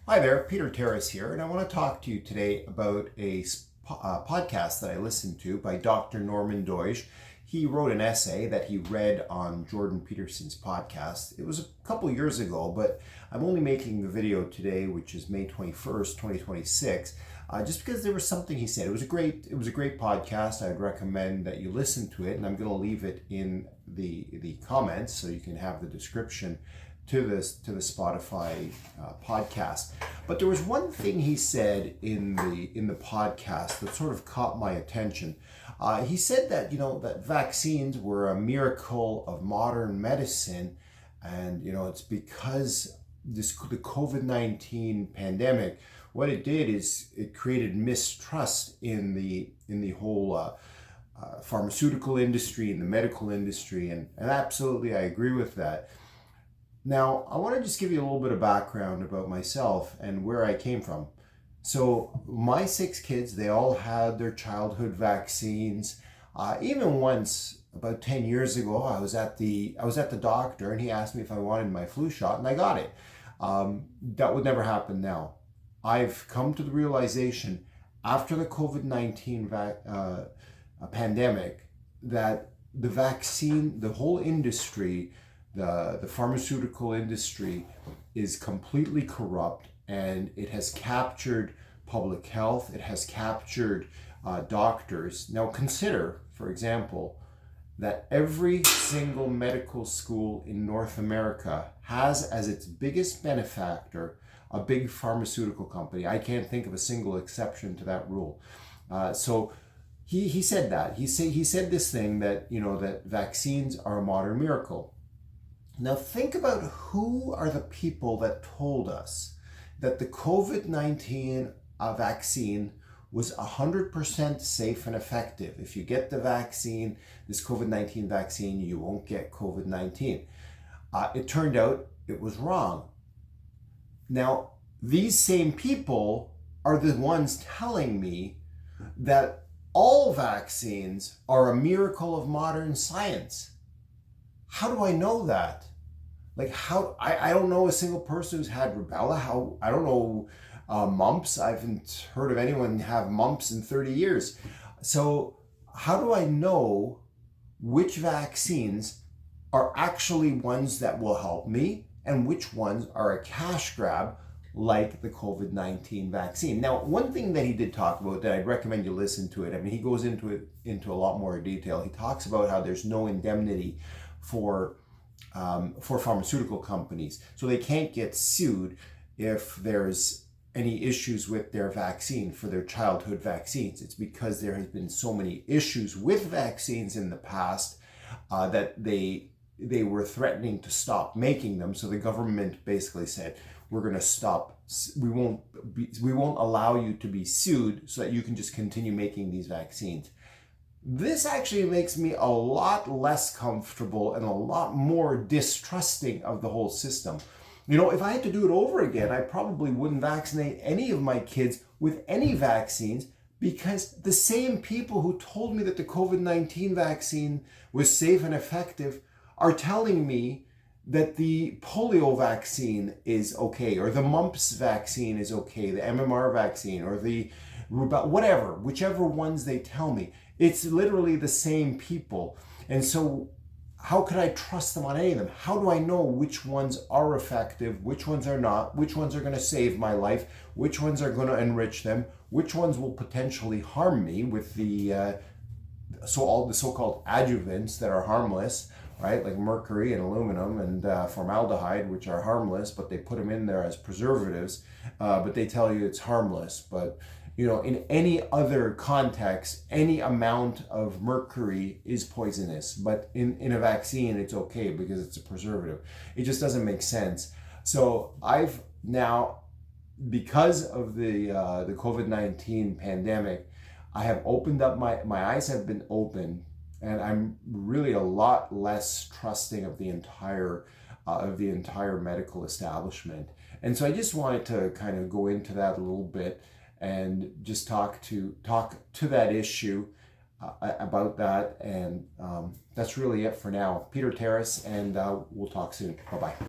Hi there, Peter Terrace here, and I want to talk to you today about a podcast that I listened to by Dr. Norman Doidge. He wrote an essay that he read on Jordan Peterson's podcast. It was a couple years ago, but I'm only making the video today, which is May 21st, 2026, just because there was something he said. It was a great podcast. I'd recommend that you listen to it, and I'm going to leave it in the comments so you can have the description to the Spotify podcast. But there was one thing he said in the podcast that sort of caught my attention. He said that that vaccines were a miracle of modern medicine, and it's because the COVID-19 pandemic, what it did is it created mistrust in the whole pharmaceutical industry and the medical industry, and absolutely I agree with that. Now, I want to just give you a little bit of background about myself and where I came from. So my 6 kids, they all had their childhood vaccines. Even once, about 10 years ago, I was at the doctor and he asked me if I wanted my flu shot, and I got it. That would never happen now. I've come to the realization after the COVID-19 pandemic that the vaccine, the whole industry, the pharmaceutical industry is completely corrupt, and it has captured public health. It has captured doctors. Now consider, for example, that every single medical school in North America has as its biggest benefactor a big pharmaceutical company. I can't think of a single exception to that rule. So he said that. He said this thing that, that vaccines are a modern miracle. Now think about who are the people that told us that the COVID-19 vaccine was 100% safe and effective. If you get the vaccine, this COVID-19 vaccine, you won't get COVID-19. It turned out it was wrong. Now, these same people are the ones telling me that all vaccines are a miracle of modern science. How do I know that? I don't know a single person who's had rubella. I don't know mumps. I haven't heard of anyone have mumps in 30 years. So how do I know which vaccines are actually ones that will help me and which ones are a cash grab like the COVID-19 vaccine? Now, one thing that he did talk about that I'd recommend you listen to it. I mean, he goes into a lot more detail. He talks about how there's no indemnity for pharmaceutical companies. So they can't get sued if there's any issues with their vaccine, for their childhood vaccines. It's because there has been so many issues with vaccines in the past that they were threatening to stop making them. So the government basically said, we're going to stop. We won't allow you to be sued so that you can just continue making these vaccines. This actually makes me a lot less comfortable and a lot more distrusting of the whole system. If I had to do it over again, I probably wouldn't vaccinate any of my kids with any vaccines, because the same people who told me that the COVID-19 vaccine was safe and effective are telling me that the polio vaccine is okay, or the mumps vaccine is okay, the MMR vaccine, or the rubella, whichever ones they tell me. It's literally the same people. And so how could I trust them on any of them? How do I know which ones are effective, which ones are not, which ones are going to save my life, which ones are going to enrich them, which ones will potentially harm me with all the so-called adjuvants that are harmless, right? Like mercury and aluminum and formaldehyde, which are harmless, but they put them in there as preservatives, but they tell you it's harmless. But in any other context, any amount of mercury is poisonous, but in a vaccine, it's okay because it's a preservative. It just doesn't make sense. So I've now, because of the COVID-19 pandemic, I have opened up my eyes have been open, and I'm really a lot less trusting of the entire medical establishment. And so I just wanted to kind of go into that a little bit and just talk to that issue about that. And that's really it for now. Peter Terrace, and we'll talk soon. Bye-bye.